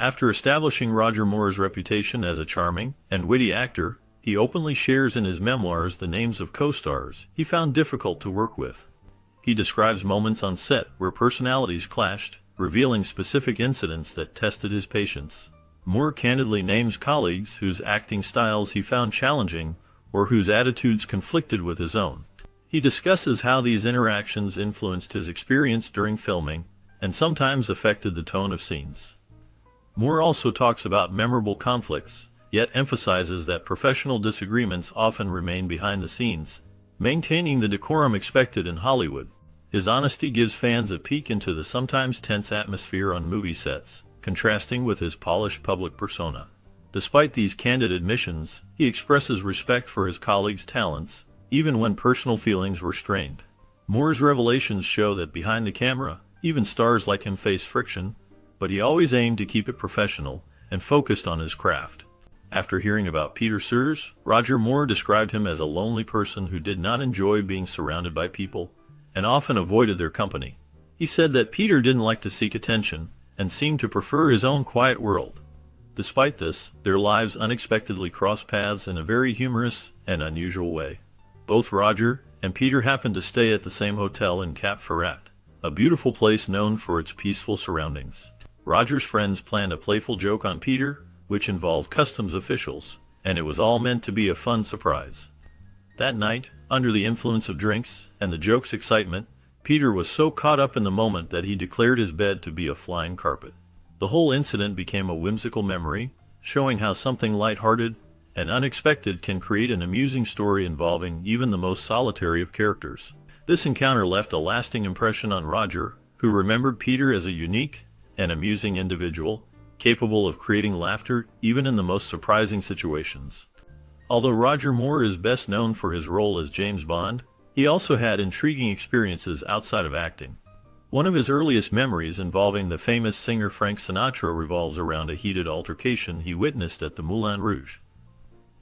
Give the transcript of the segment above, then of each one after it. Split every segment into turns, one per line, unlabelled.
After establishing Roger Moore's reputation as a charming and witty actor, he openly shares in his memoirs the names of co-stars he found difficult to work with. He describes moments on set where personalities clashed, revealing specific incidents that tested his patience. Moore candidly names colleagues whose acting styles he found challenging or whose attitudes conflicted with his own. He discusses how these interactions influenced his experience during filming and sometimes affected the tone of scenes. Moore also talks about memorable conflicts, yet emphasizes that professional disagreements often remain behind the scenes, maintaining the decorum expected in Hollywood. His honesty gives fans a peek into the sometimes tense atmosphere on movie sets, contrasting with his polished public persona. Despite these candid admissions, he expresses respect for his colleagues' talents, even when personal feelings were strained. Moore's revelations show that behind the camera, even stars like him face friction, but he always aimed to keep it professional and focused on his craft. After hearing about Peter Sears, Roger Moore described him as a lonely person who did not enjoy being surrounded by people and often avoided their company. He said that Peter didn't like to seek attention and seemed to prefer his own quiet world. Despite this, their lives unexpectedly crossed paths in a very humorous and unusual way. Both Roger and Peter happened to stay at the same hotel in Cap Ferrat, a beautiful place known for its peaceful surroundings. Roger's friends planned a playful joke on Peter, which involved customs officials, and it was all meant to be a fun surprise. That night, under the influence of drinks and the joke's excitement, Peter was so caught up in the moment that he declared his bed to be a flying carpet. The whole incident became a whimsical memory, showing how something lighthearted and unexpected can create an amusing story involving even the most solitary of characters. This encounter left a lasting impression on Roger, who remembered Peter as a unique and amusing individual, capable of creating laughter even in the most surprising situations. Although Roger Moore is best known for his role as James Bond, he also had intriguing experiences outside of acting. One of his earliest memories involving the famous singer Frank Sinatra revolves around a heated altercation he witnessed at the Moulin Rouge.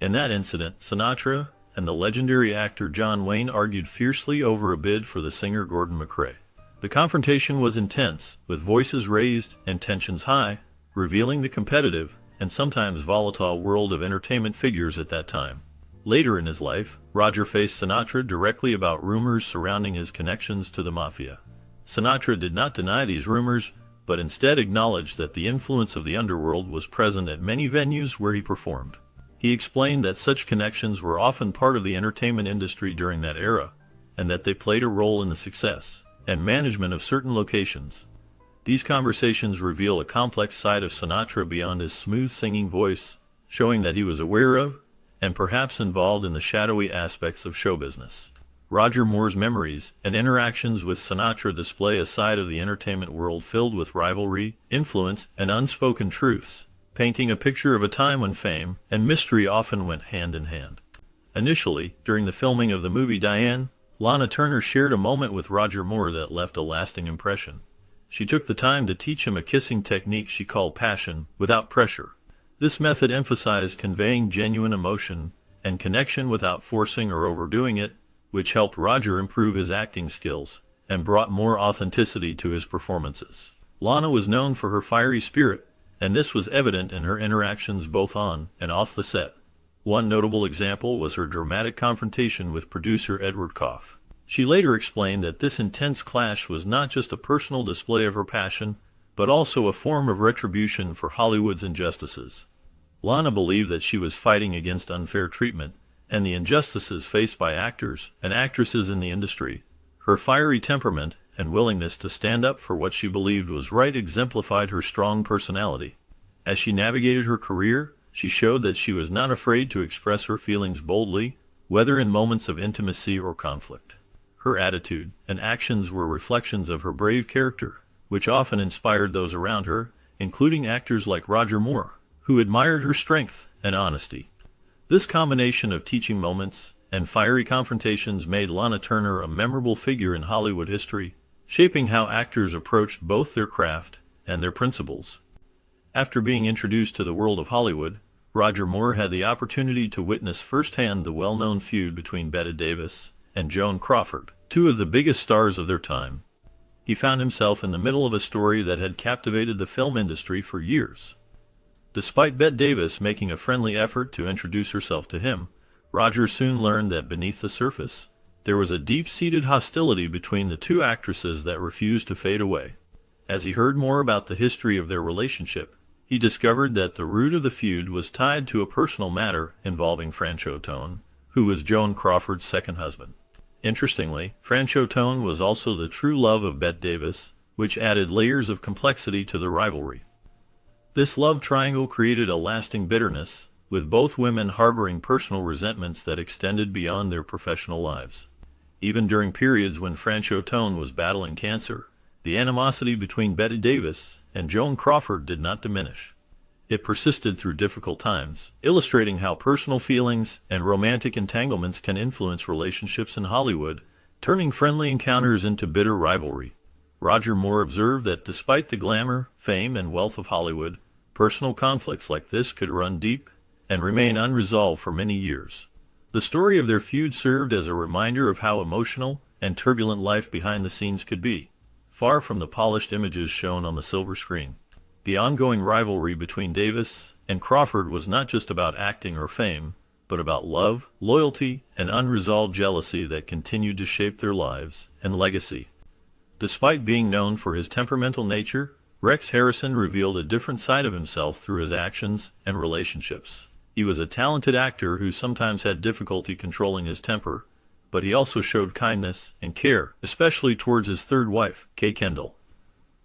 In that incident, Sinatra and the legendary actor John Wayne argued fiercely over a bid for the singer Gordon MacRae. The confrontation was intense, with voices raised and tensions high, revealing the competitive and sometimes volatile world of entertainment figures at that time. Later in his life, Roger faced Sinatra directly about rumors surrounding his connections to the mafia. Sinatra did not deny these rumors, but instead acknowledged that the influence of the underworld was present at many venues where he performed. He explained that such connections were often part of the entertainment industry during that era, and that they played a role in the success and management of certain locations. These conversations reveal a complex side of Sinatra beyond his smooth singing voice, showing that he was aware of, and perhaps involved in the shadowy aspects of show business. Roger Moore's memories and interactions with Sinatra display a side of the entertainment world filled with rivalry, influence, and unspoken truths, painting a picture of a time when fame and mystery often went hand in hand. Initially, during the filming of the movie Diane, Lana Turner shared a moment with Roger Moore that left a lasting impression. She took the time to teach him a kissing technique she called passion without pressure. This method emphasized conveying genuine emotion and connection without forcing or overdoing it, which helped Roger improve his acting skills and brought more authenticity to his performances. Lana was known for her fiery spirit, and this was evident in her interactions both on and off the set. One notable example was her dramatic confrontation with producer Edward Koff. She later explained that this intense clash was not just a personal display of her passion, but also a form of retribution for Hollywood's injustices. Lana believed that she was fighting against unfair treatment and the injustices faced by actors and actresses in the industry. Her fiery temperament and willingness to stand up for what she believed was right exemplified her strong personality. As she navigated her career, she showed that she was not afraid to express her feelings boldly, whether in moments of intimacy or conflict. Her attitude and actions were reflections of her brave character, which often inspired those around her, including actors like Roger Moore, who admired her strength and honesty. This combination of teaching moments and fiery confrontations made Lana Turner a memorable figure in Hollywood history, shaping how actors approached both their craft and their principles. After being introduced to the world of Hollywood, Roger Moore had the opportunity to witness firsthand the well-known feud between Bette Davis and Joan Crawford, two of the biggest stars of their time. He found himself in the middle of a story that had captivated the film industry for years. Despite Bette Davis making a friendly effort to introduce herself to him, Roger soon learned that beneath the surface, there was a deep-seated hostility between the two actresses that refused to fade away. As he heard more about the history of their relationship, he discovered that the root of the feud was tied to a personal matter involving Franchot Tone, who was Joan Crawford's second husband. Interestingly, Franchot Tone was also the true love of Bette Davis, which added layers of complexity to the rivalry. This love triangle created a lasting bitterness, with both women harboring personal resentments that extended beyond their professional lives. Even during periods when Franchot Tone was battling cancer, the animosity between Bette Davis and Joan Crawford did not diminish. It persisted through difficult times, illustrating how personal feelings and romantic entanglements can influence relationships in Hollywood, turning friendly encounters into bitter rivalry. Roger Moore observed that despite the glamour, fame, and wealth of Hollywood, personal conflicts like this could run deep and remain unresolved for many years. The story of their feud served as a reminder of how emotional and turbulent life behind the scenes could be, far from the polished images shown on the silver screen. The ongoing rivalry between Davis and Crawford was not just about acting or fame, but about love, loyalty, and unresolved jealousy that continued to shape their lives and legacy. Despite being known for his temperamental nature, Rex Harrison revealed a different side of himself through his actions and relationships. He was a talented actor who sometimes had difficulty controlling his temper, but he also showed kindness and care, especially towards his third wife, Kay Kendall.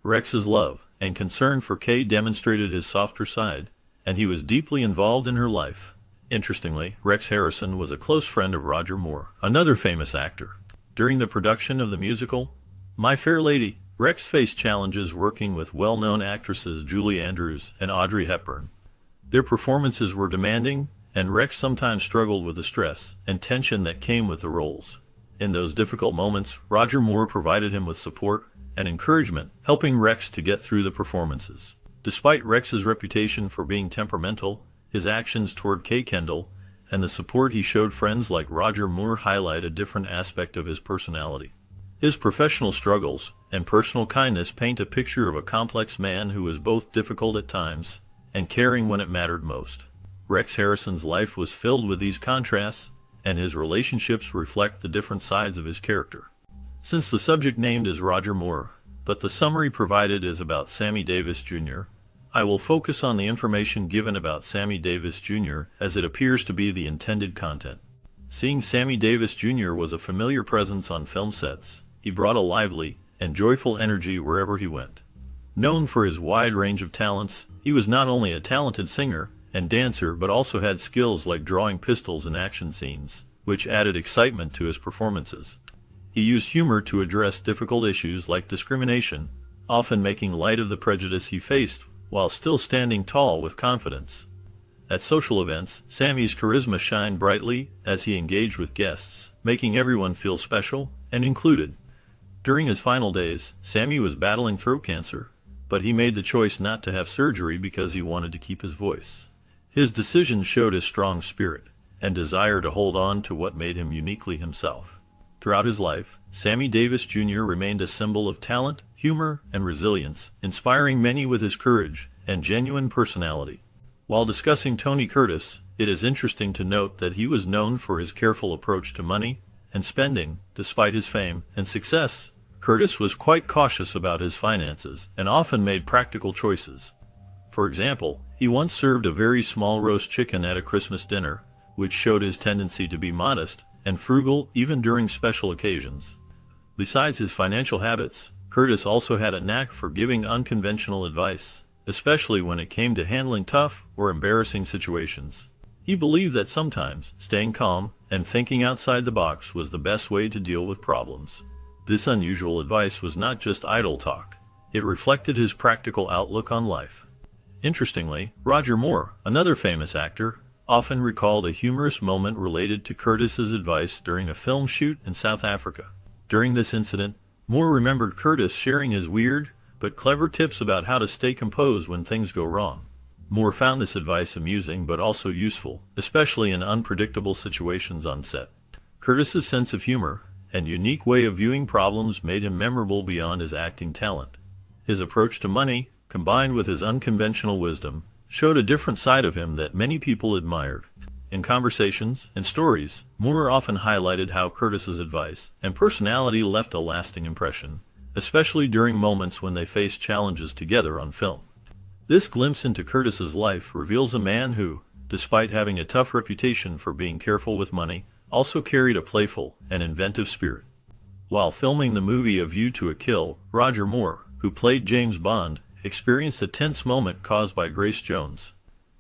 Rex's love and concern for Kay demonstrated his softer side, and he was deeply involved in her life. Interestingly, Rex Harrison was a close friend of Roger Moore, another famous actor. During the production of the musical My Fair Lady, Rex faced challenges working with well-known actresses Julie Andrews and Audrey Hepburn. Their performances were demanding, and Rex sometimes struggled with the stress and tension that came with the roles. In those difficult moments, Roger Moore provided him with support and encouragement, helping Rex to get through the performances. Despite Rex's reputation for being temperamental, his actions toward Kay Kendall and the support he showed friends like Roger Moore highlight a different aspect of his personality. His professional struggles and personal kindness paint a picture of a complex man who was both difficult at times and caring when it mattered most. Rex Harrison's life was filled with these contrasts, and his relationships reflect the different sides of his character. Since the subject named is Roger Moore, but the summary provided is about Sammy Davis Jr., I will focus on the information given about Sammy Davis Jr. as it appears to be the intended content. Seeing Sammy Davis Jr. was a familiar presence on film sets. He brought a lively and joyful energy wherever he went. Known for his wide range of talents, he was not only a talented singer and dancer but also had skills like drawing pistols in action scenes, which added excitement to his performances. He used humor to address difficult issues like discrimination, often making light of the prejudice he faced while still standing tall with confidence. At social events, Sammy's charisma shined brightly as he engaged with guests, making everyone feel special and included. During his final days, Sammy was battling throat cancer, but he made the choice not to have surgery because he wanted to keep his voice. His decision showed his strong spirit and desire to hold on to what made him uniquely himself. Throughout his life, Sammy Davis Jr. remained a symbol of talent, humor, and resilience, inspiring many with his courage and genuine personality. While discussing Tony Curtis, it is interesting to note that he was known for his careful approach to money and spending. Despite his fame and success, Curtis was quite cautious about his finances and often made practical choices. For example, he once served a very small roast chicken at a Christmas dinner, which showed his tendency to be modest and frugal even during special occasions. Besides his financial habits, Curtis also had a knack for giving unconventional advice, especially when it came to handling tough or embarrassing situations. He believed that sometimes staying calm and thinking outside the box was the best way to deal with problems. This unusual advice was not just idle talk. It reflected his practical outlook on life. Interestingly, Roger Moore, another famous actor, often recalled a humorous moment related to Curtis's advice during a film shoot in South Africa. During this incident, Moore remembered Curtis sharing his weird but clever tips about how to stay composed when things go wrong. Moore found this advice amusing but also useful, especially in unpredictable situations on set. Curtis's sense of humor and unique way of viewing problems made him memorable beyond his acting talent. His approach to money, combined with his unconventional wisdom, showed a different side of him that many people admired. In conversations and stories, Moore often highlighted how Curtis's advice and personality left a lasting impression, especially during moments when they faced challenges together on film. This glimpse into Curtis's life reveals a man who, despite having a tough reputation for being careful with money, also carried a playful and inventive spirit. While filming the movie A View to a Kill, Roger Moore, who played James Bond, experienced a tense moment caused by Grace Jones.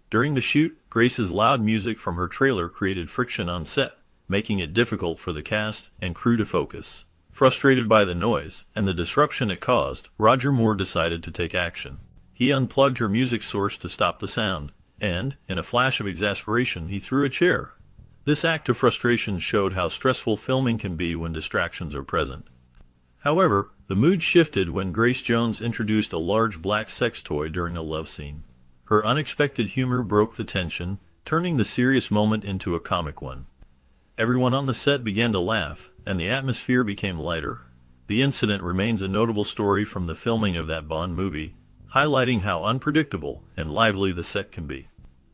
During the shoot, Grace's loud music from her trailer created friction on set, making it difficult for the cast and crew to focus. Frustrated by the noise and the disruption it caused, Roger Moore decided to take action. He unplugged her music source to stop the sound, and, in a flash of exasperation, he threw a chair. This act of frustration showed how stressful filming can be when distractions are present. However, the mood shifted when Grace Jones introduced a large black sex toy during a love scene. Her unexpected humor broke the tension, turning the serious moment into a comic one. Everyone on the set began to laugh, and the atmosphere became lighter. The incident remains a notable story from the filming of that Bond movie, highlighting how unpredictable and lively the set can be.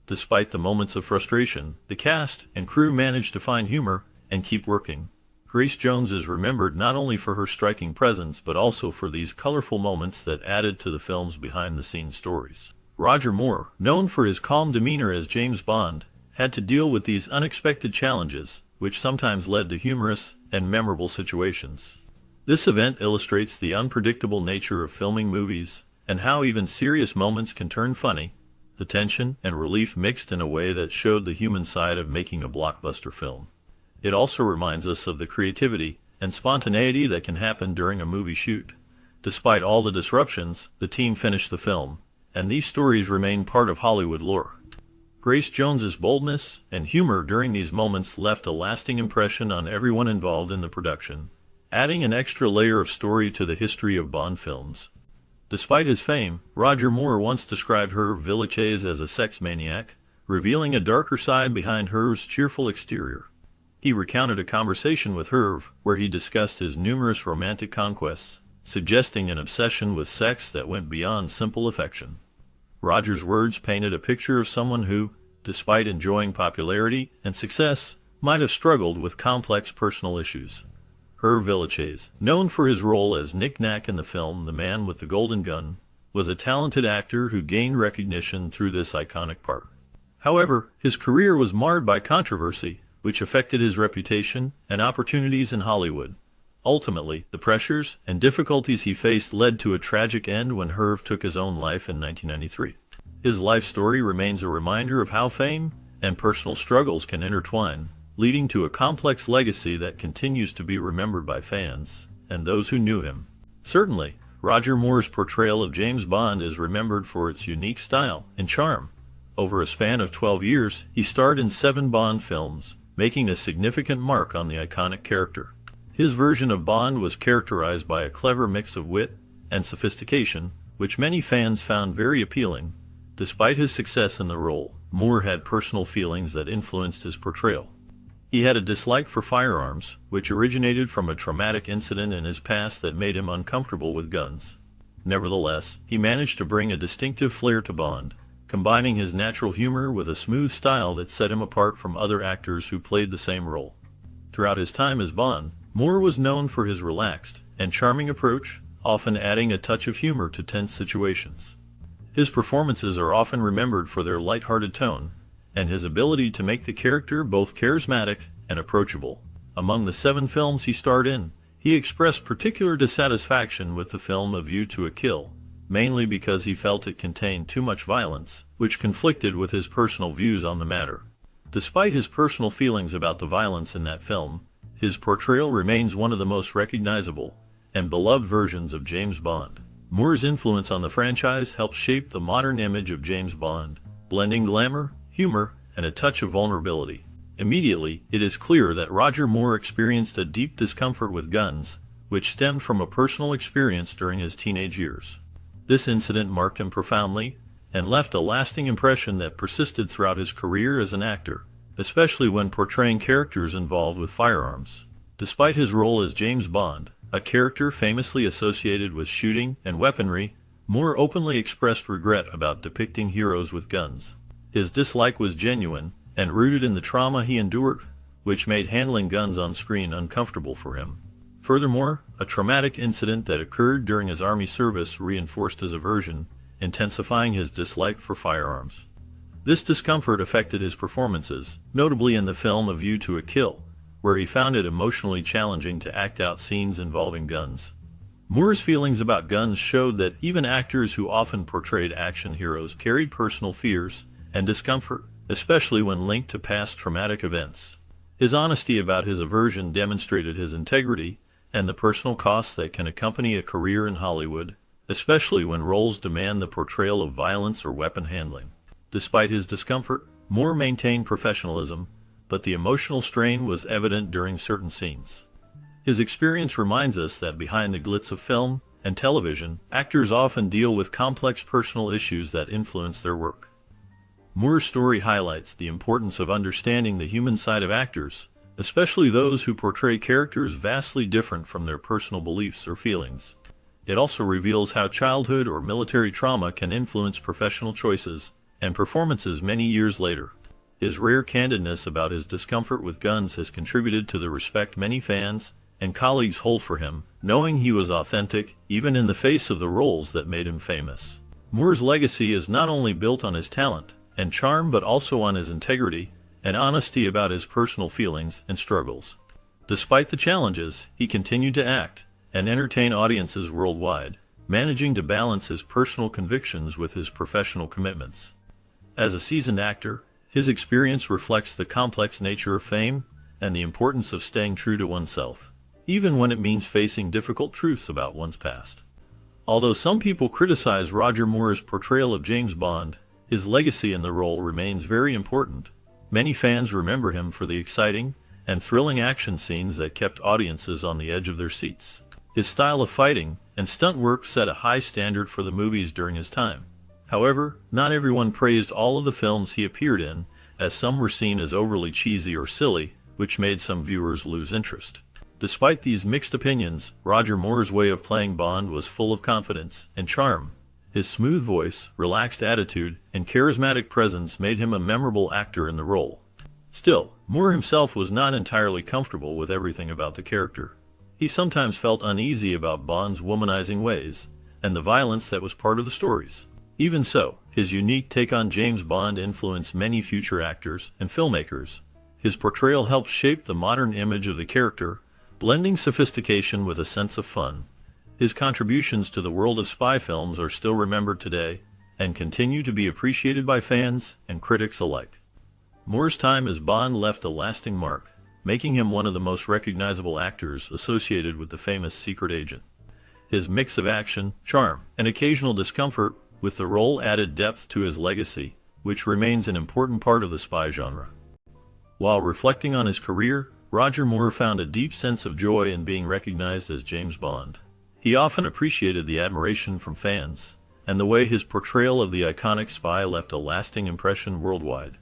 Despite the moments of frustration, the cast and crew managed to find humor and keep working. Grace Jones is remembered not only for her striking presence but also for these colorful moments that added to the film's behind-the-scenes stories. Roger Moore, known for his calm demeanor as James Bond, had to deal with these unexpected challenges, which sometimes led to humorous and memorable situations. This event illustrates the unpredictable nature of filming movies and how even serious moments can turn funny. The tension and relief mixed in a way that showed the human side of making a blockbuster film. It also reminds us of the creativity and spontaneity that can happen during a movie shoot. Despite all the disruptions, the team finished the film, and these stories remain part of Hollywood lore. Grace Jones's boldness and humor during these moments left a lasting impression on everyone involved in the production, adding an extra layer of story to the history of Bond films. Despite his fame, Roger Moore once described Hervé Villechaize as a sex maniac, revealing a darker side behind Hervé's cheerful exterior. He recounted a conversation with Hervé where he discussed his numerous romantic conquests, suggesting an obsession with sex that went beyond simple affection. Roger's words painted a picture of someone who, despite enjoying popularity and success, might have struggled with complex personal issues. Hervé Villechaize, known for his role as Nick Nack in the film The Man with the Golden Gun, was a talented actor who gained recognition through this iconic part. However, his career was marred by controversy, which affected his reputation and opportunities in Hollywood. Ultimately, the pressures and difficulties he faced led to a tragic end when Hervé took his own life in 1993. His life story remains a reminder of how fame and personal struggles can intertwine, leading to a complex legacy that continues to be remembered by fans and those who knew him. Certainly, Roger Moore's portrayal of James Bond is remembered for its unique style and charm. Over a span of 12 years, he starred in 7 Bond films, making a significant mark on the iconic character. His version of Bond was characterized by a clever mix of wit and sophistication, which many fans found very appealing. Despite his success in the role, Moore had personal feelings that influenced his portrayal. He had a dislike for firearms, which originated from a traumatic incident in his past that made him uncomfortable with guns. Nevertheless, he managed to bring a distinctive flair to Bond, combining his natural humor with a smooth style that set him apart from other actors who played the same role. Throughout his time as Bond, Moore was known for his relaxed and charming approach, often adding a touch of humor to tense situations. His performances are often remembered for their light-hearted tone, and his ability to make the character both charismatic and approachable. Among the 7 films he starred in, he expressed particular dissatisfaction with the film A View to a Kill, mainly because he felt it contained too much violence, which conflicted with his personal views on the matter. Despite his personal feelings about the violence in that film, his portrayal remains one of the most recognizable and beloved versions of James Bond. Moore's influence on the franchise helped shape the modern image of James Bond, blending glamour, humor, and a touch of vulnerability. Immediately, it is clear that Roger Moore experienced a deep discomfort with guns, which stemmed from a personal experience during his teenage years. This incident marked him profoundly and left a lasting impression that persisted throughout his career as an actor, especially when portraying characters involved with firearms. Despite his role as James Bond, a character famously associated with shooting and weaponry, Moore openly expressed regret about depicting heroes with guns. His dislike was genuine and rooted in the trauma he endured, which made handling guns on screen uncomfortable for him. Furthermore, a traumatic incident that occurred during his Army service reinforced his aversion, intensifying his dislike for firearms. This discomfort affected his performances, notably in the film A View to a Kill, where he found it emotionally challenging to act out scenes involving guns. Moore's feelings about guns showed that even actors who often portrayed action heroes carried personal fears and discomfort, especially when linked to past traumatic events. His honesty about his aversion demonstrated his integrity and the personal costs that can accompany a career in Hollywood, especially when roles demand the portrayal of violence or weapon handling. Despite his discomfort, Moore maintained professionalism, but the emotional strain was evident during certain scenes. His experience reminds us that behind the glitz of film and television, actors often deal with complex personal issues that influence their work. Moore's story highlights the importance of understanding the human side of actors, especially those who portray characters vastly different from their personal beliefs or feelings. It also reveals how childhood or military trauma can influence professional choices and performances many years later. His rare candidness about his discomfort with guns has contributed to the respect many fans and colleagues hold for him, knowing he was authentic even in the face of the roles that made him famous. Moore's legacy is not only built on his talent and charm but also on his integrity and honesty about his personal feelings and struggles. Despite the challenges, he continued to act and entertain audiences worldwide, managing to balance his personal convictions with his professional commitments. As a seasoned actor, his experience reflects the complex nature of fame and the importance of staying true to oneself, even when it means facing difficult truths about one's past. Although some people criticize Roger Moore's portrayal of James Bond, his legacy in the role remains very important. Many fans remember him for the exciting and thrilling action scenes that kept audiences on the edge of their seats. His style of fighting and stunt work set a high standard for the movies during his time. However, not everyone praised all of the films he appeared in, as some were seen as overly cheesy or silly, which made some viewers lose interest. Despite these mixed opinions, Roger Moore's way of playing Bond was full of confidence and charm. His smooth voice, relaxed attitude, and charismatic presence made him a memorable actor in the role. Still, Moore himself was not entirely comfortable with everything about the character. He sometimes felt uneasy about Bond's womanizing ways, and the violence that was part of the stories. Even so, his unique take on James Bond influenced many future actors and filmmakers. His portrayal helped shape the modern image of the character, blending sophistication with a sense of fun. His contributions to the world of spy films are still remembered today, and continue to be appreciated by fans and critics alike. Moore's time as Bond left a lasting mark, making him one of the most recognizable actors associated with the famous secret agent. His mix of action, charm, and occasional discomfort with the role added depth to his legacy, which remains an important part of the spy genre. While reflecting on his career, Roger Moore found a deep sense of joy in being recognized as James Bond. He often appreciated the admiration from fans, and the way his portrayal of the iconic spy left a lasting impression worldwide.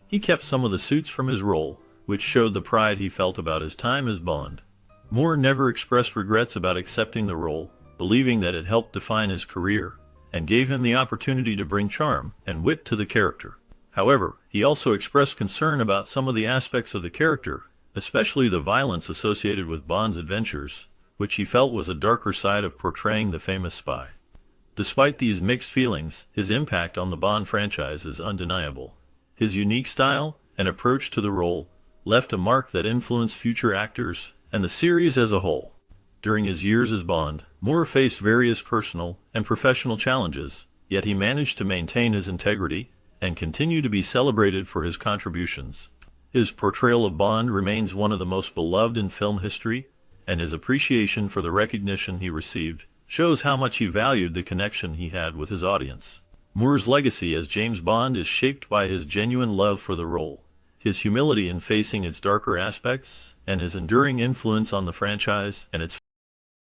He kept some of the suits from his role, which showed the pride he felt about his time as Bond. Moore never expressed regrets about accepting the role, believing that it helped define his career, and gave him the opportunity to bring charm and wit to the character. However, he also expressed concern about some of the aspects of the character, especially the violence associated with Bond's adventures, which he felt was a darker side of portraying the famous spy. Despite these mixed feelings, his impact on the Bond franchise is undeniable. His unique style and approach to the role left a mark that influenced future actors and the series as a whole. During his years as Bond, Moore faced various personal and professional challenges, yet he managed to maintain his integrity and continue to be celebrated for his contributions. His portrayal of Bond remains one of the most beloved in film history, and his appreciation for the recognition he received shows how much he valued the connection he had with his audience. Moore's legacy as James Bond is shaped by his genuine love for the role, his humility in facing its darker aspects, and his enduring influence on the franchise and its